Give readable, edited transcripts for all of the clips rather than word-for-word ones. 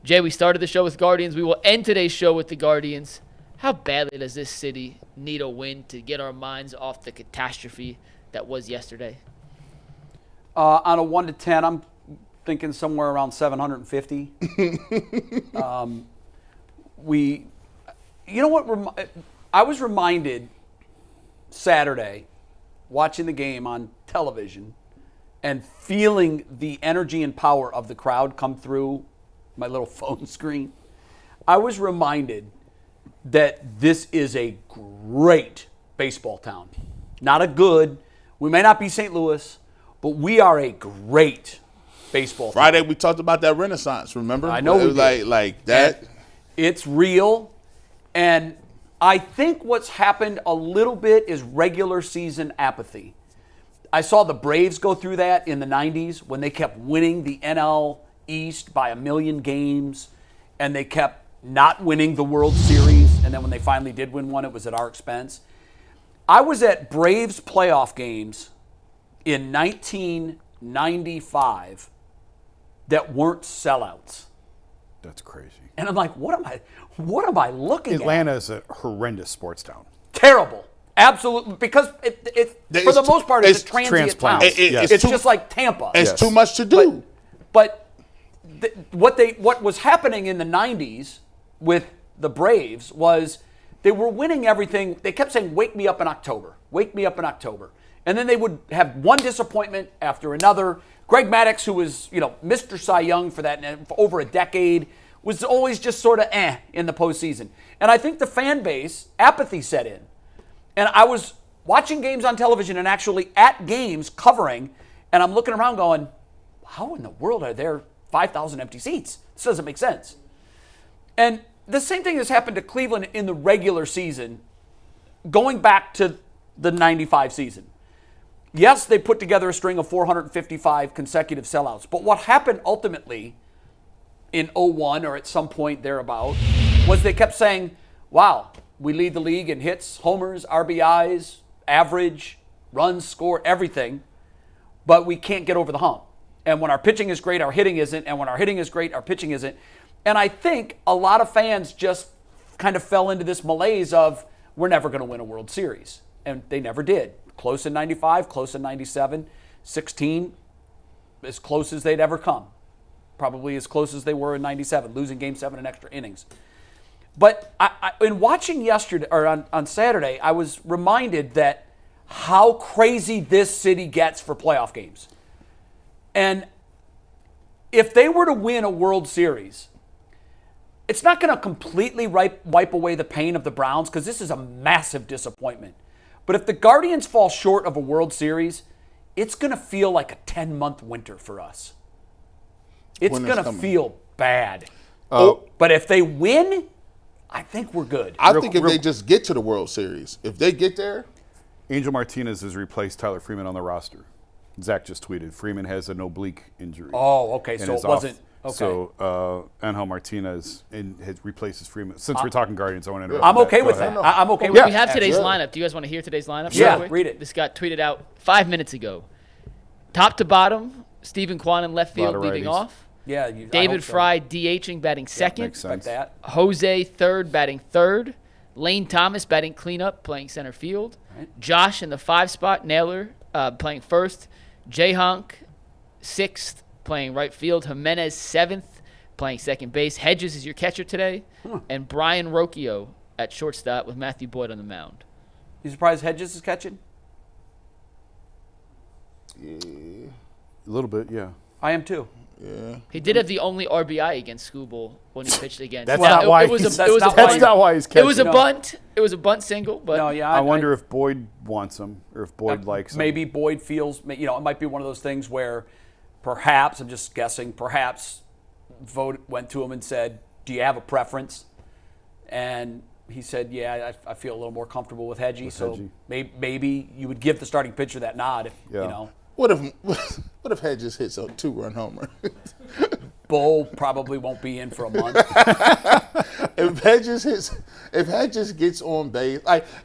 Jay, we started the show with Guardians. We will end today's show with the Guardians. How badly does this city need a win to get our minds off the catastrophe that was yesterday? On a 1 to 10, I'm thinking somewhere around 750. You know what? I was reminded Saturday, watching the game on television and feeling the energy and power of the crowd come through my little phone screen. I was reminded that this is a great baseball town. Not a good. We may not be St. Louis, but we are a great baseball town. Friday we talked about that renaissance, remember? I know we did. Like that. And it's real. And I think what's happened a little bit is regular season apathy. I saw the Braves go through that in the 90s when they kept winning the NL East by 1 million games, and they kept not winning the World Series, and then when they finally did win one, it was at our expense. I was at Braves playoff games in 1995 that weren't sellouts. That's crazy. And I'm like, what am I looking at? Atlanta is a horrendous sports town. Terrible. Absolutely. Because for the most part, it's a transient town. It's just like Tampa. It's too much to do. But what was happening in the 90s with the Braves was they were winning everything. They kept saying, wake me up in October. Wake me up in October. And then they would have one disappointment after another. Greg Maddux, who was, Mr. Cy Young for that for over a decade, was always just sort of in the postseason. And I think the fan base, apathy set in. And I was watching games on television and actually at games covering, and I'm looking around going, how in the world are there 5,000 empty seats? This doesn't make sense. And the same thing has happened to Cleveland in the regular season, going back to the 95 season. Yes, they put together a string of 455 consecutive sellouts, but what happened ultimately in 01 or at some point thereabout was they kept saying, wow, we lead the league in hits, homers, RBIs, average, runs, score, everything, but we can't get over the hump. And when our pitching is great, our hitting isn't, and when our hitting is great, our pitching isn't. And I think a lot of fans just kind of fell into this malaise of, we're never going to win a World Series. And they never did. Close in 95, close in 97, 16, as close as they'd ever come. Probably as close as they were in 97, losing Game 7 in extra innings. But in watching yesterday or on Saturday, I was reminded that how crazy this city gets for playoff games. And if they were to win a World Series, it's not going to completely wipe away the pain of the Browns because this is a massive disappointment. But if the Guardians fall short of a World Series, it's going to feel like a 10-month winter for us. It's going to feel bad. But if they win, I think we're good. I think if they just get to the World Series, if they get there. Angel Martinez has replaced Tyler Freeman on the roster. Zach just tweeted, Freeman has an oblique injury. Oh, okay, so it wasn't. Okay. So Angel Martinez replaces Freeman. Since we're talking Guardians, I want to interrupt. I'm okay with that. I'm okay with that. that. We have today's lineup. Do you guys want to hear today's lineup? Yeah, read it. This got tweeted out 5 minutes ago. Top to bottom, Stephen Kwan in left field leading off. Yeah, David Fry DHing, batting second. Makes sense. That. Jose third, batting third. Lane Thomas batting cleanup, playing center field. Right. Josh in the 5 spot. Naylor playing first. Jay Honk, 6th, playing right field. Jimenez, 7th, playing second base. Hedges is your catcher today. And Brian Rocchio at shortstop with Matthew Boyd on the mound. You surprised Hedges is catching? Yeah. A little bit, yeah. I am too. Yeah. He did have the only RBI against Skubal when he pitched against. That's not why he's catching. It was a bunt. It was a bunt single. But no, yeah, I wonder if Boyd wants him or if Boyd likes him. Maybe Boyd feels, it might be one of those things where perhaps, I'm just guessing, perhaps Vogt went to him and said, do you have a preference? And he said, yeah, I feel a little more comfortable with Hedgie. So maybe you would give the starting pitcher that nod, if. What if Hedges hits a 2-run homer? Bull probably won't be in for a month. If Hedges gets on base,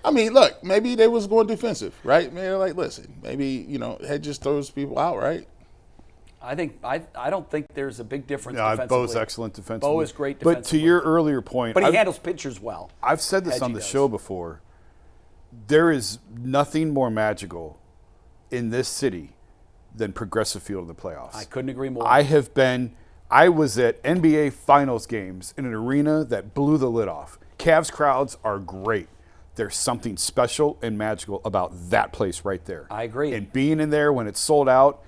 look, maybe they was going defensive, right? Maybe listen, maybe Hedges throws people out, right? I don't think there's a big difference defensively. Bo's excellent defensively. Bo is great defensively. But to your earlier point, but he handles pitchers well. I've said this on the show before. There is nothing more magical in this city than Progressive Field in the playoffs. I couldn't agree more. I was at NBA Finals games in an arena that blew the lid off. Cavs crowds are great. There's something special and magical about that place right there. I agree. And being in there when it's sold out,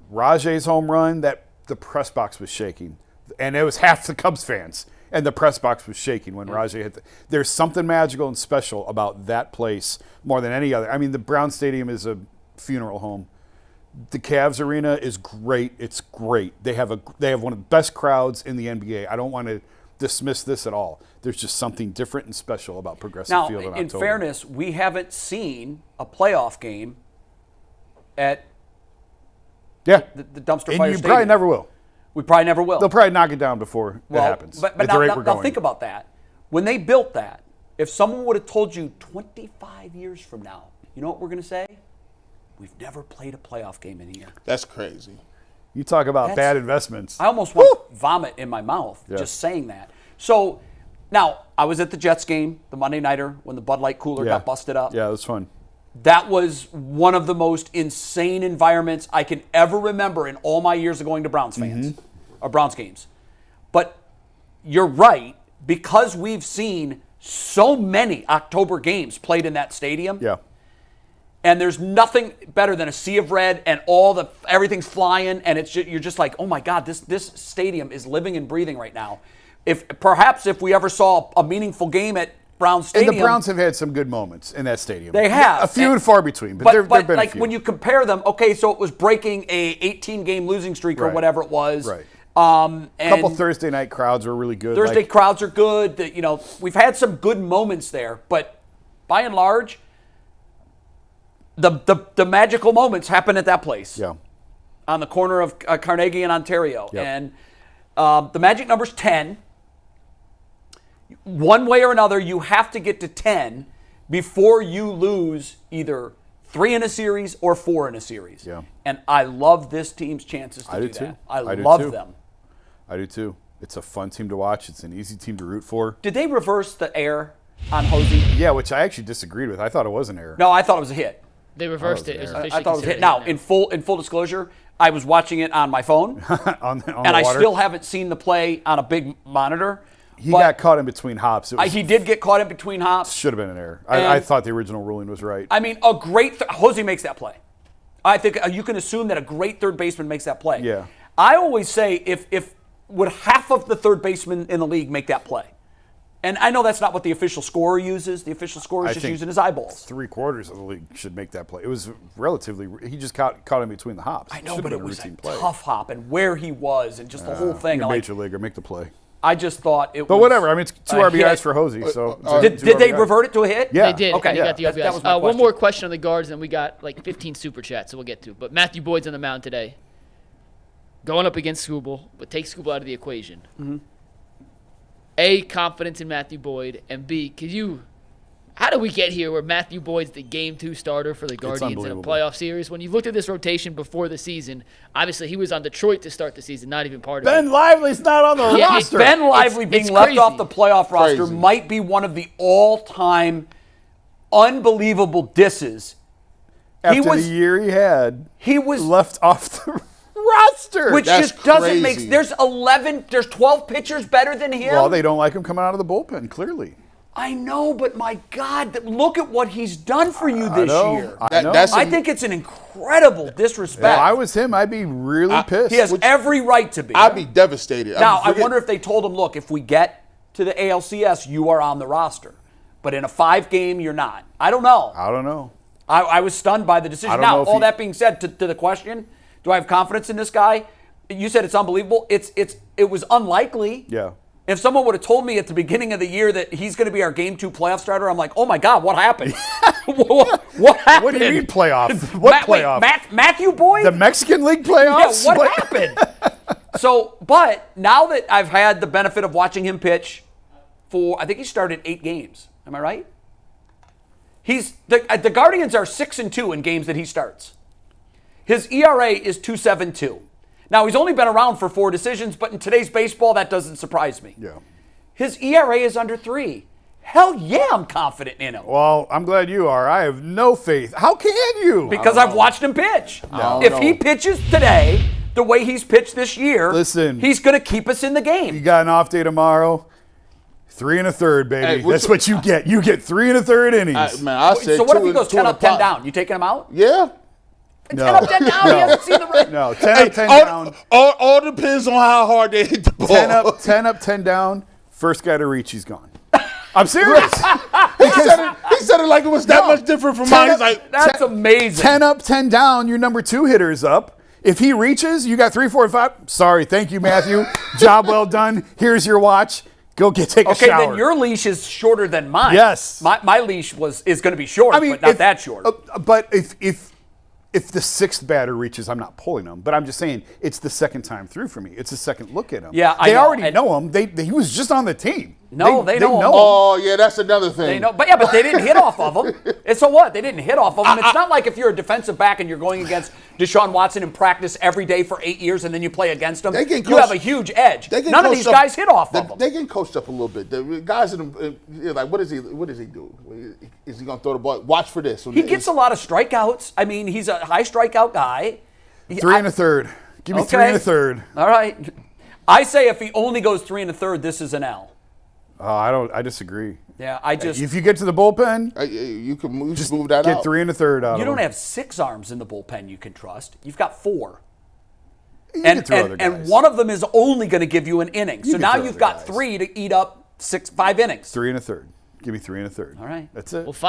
Rajay's home run, the press box was shaking. And it was half the Cubs fans. And the press box was shaking when Rajay hit. There's something magical and special about that place more than any other. I mean, the Brown Stadium is a funeral home. The Cavs arena is great. It's great. They have one of the best crowds in the NBA. I don't want to dismiss this at all. There's just something different and special about Progressive Field in October. In fairness, we haven't seen a playoff game at the dumpster fire and you stadium. probably never will. We probably never will. They'll probably knock it down before it happens. But now think about that. When they built that, if someone would have told you 25 years from now, you know what we're going to say? We've never played a playoff game in here. That's crazy. You talk about bad investments. I almost want to vomit in my mouth just saying that. So now I was at the Jets game, the Monday nighter, when the Bud Light cooler got busted up. Yeah, it was fun. That was one of the most insane environments I can ever remember in all my years of going to Browns fans or Browns games. But you're right, because we've seen so many October games played in that stadium. Yeah. And there's nothing better than a sea of red and everything's flying, and you're just like, oh my God, this stadium is living and breathing right now. Perhaps if we ever saw a meaningful game at Browns Stadium. And the Browns have had some good moments in that stadium. They have. A few and far between, but there have been like a few. When you compare them, okay, so it was breaking a 18-game losing streak or whatever it was. Right. And a couple Thursday night crowds were really good. Thursday crowds are good. We've had some good moments there, but by and large, the magical moments happen at that place. Yeah. On the corner of Carnegie and Ontario. Yep. And the magic number's 10. One way or another, you have to get to 10 before you lose either 3 in a series or 4 in a series. Yeah. And I love this team's chances to do that. Too. I do love too. them. I do too. It's a fun team to watch. It's an easy team to root for. Did they reverse the error on Hosey? Yeah, which I actually disagreed with. I thought it was an error. No, I thought it was a hit. They reversed it. It was I thought it was a hit. Now, in full disclosure, I was watching it on my phone, on and I still haven't seen the play on a big monitor. He got caught in between hops. He did get caught in between hops. Should have been an error. I thought the original ruling was right. I mean, a great Hosey makes that play. I think you can assume that a great third baseman makes that play. Yeah. I always say if would half of the third basemen in the league make that play? And I know that's not what the official scorer uses. The official scorer is just using his eyeballs. 3/4 of the league should make that play. It was relatively. He just caught him between the hops. I know, but it was a tough hop, and where he was, and just the whole thing. You're a major leaguer, make the play. I just thought it was. But whatever. I mean, it's 2 RBIs hit. for Hosey. So did they revert it to a hit? Yeah. They did. Okay. They got the RBIs. That was my one question. more question on the guards, and we got like 15 super chats, so we'll get to. But Matthew Boyd's on the mound today, going up against Skubal, but take Skubal out of the equation. Mm-hmm. A, confidence in Matthew Boyd, and B, how did we get here where Matthew Boyd's the Game 2 starter for the Guardians in a playoff series? When you looked at this rotation before the season, obviously he was on Detroit to start the season, not even part of it. Ben Lively's not on the roster. Ben Lively being it's left crazy. off the playoff roster might be one of the all-time unbelievable disses. After the year he was left off the roster. Which That's just doesn't make crazy. there's 12 pitchers better than him. Well, they don't like him coming out of the bullpen, clearly. I know, but my God, look at what he's done for you this year. I think it's an incredible disrespect. If I was him, I'd be really pissed. He has every right to be. I'd be devastated. Now, I wonder if they told him, look, if we get to the ALCS, you are on the roster. But in a 5-game, you're not. I don't know. I don't know. I was stunned by the decision. Now, all that being said, to the question, do I have confidence in this guy? You said it's unbelievable. It was unlikely. Yeah. If someone would have told me at the beginning of the year that he's going to be our Game 2 playoff starter, I'm like, oh my God, what happened? what happened? What do you mean playoff? What playoff? Matthew Boyd? The Mexican League playoffs? Yeah, what happened? But now that I've had the benefit of watching him pitch I think he started 8 games. Am I right? The Guardians are 6-2 in games that he starts. His ERA is 2.72. Now, he's only been around for 4 decisions, but in today's baseball, that doesn't surprise me. Yeah. His ERA is under 3. Hell yeah, I'm confident in him. Well, I'm glad you are. I have no faith. How can you? Because I've watched him pitch. No. If he pitches today the way he's pitched this year, Listen. he's going to keep us in the game. You got an off day tomorrow. 3 1/3, baby. Hey, That's what you get. You get 3 1/3 innings. I said So what if he 2 goes 10 up, 10 pot. down? You taking him out? Yeah. 10 up, 10 down. He hasn't seen the red. No, 10 up, 10 all, down. all depends on how hard they hit the ball. 10 up, 10 down. First guy to reach, he's gone. I'm serious. He said it like it was that much different from 10 mine. He's up- like, That's amazing. 10 up, 10 down. Your number 2 hitter's up. If he reaches, you got 3, 4, and 5. Sorry, thank you, Matthew. Job well done. Here's your watch. Go take a Okay, shower. then your leash is shorter than mine. Yes. My leash is going to be short, but not that short. But if the 6th batter reaches, I'm not pulling him. But I'm just saying it's the second time through for me. It's the second look at him. Yeah, I they know. already And- know him. He was just on the team. No, they know him. oh, yeah, that's another thing. They know, but they didn't hit off of him. And so what? They didn't hit off of him. It's not like if you're a defensive back and you're going against Deshaun Watson in practice every day for 8 years and then you play against him. They get You have coached- a huge edge. They get None of coached these up- guys hit off of him. They get coached up a little bit. The guys in the, like, what does he do? Is he going to throw the ball? Watch for this. He gets a lot of strikeouts. I mean, he's a high strikeout guy. 3 1/3. Give me 3 1/3. All right. I say if he only goes 3 1/3, this is an L. I disagree. Yeah, I just. If you get to the bullpen, You can move that get out. 3 1/3 out. You of don't him. have 6 arms in the bullpen you can trust. You've got 4. You And, can throw other and guys. one of them is only going to give you an inning. So can now throw you've other got guys. 3 to eat up 5 innings. 3 1/3. Give me 3 1/3. All right. That's it. We'll find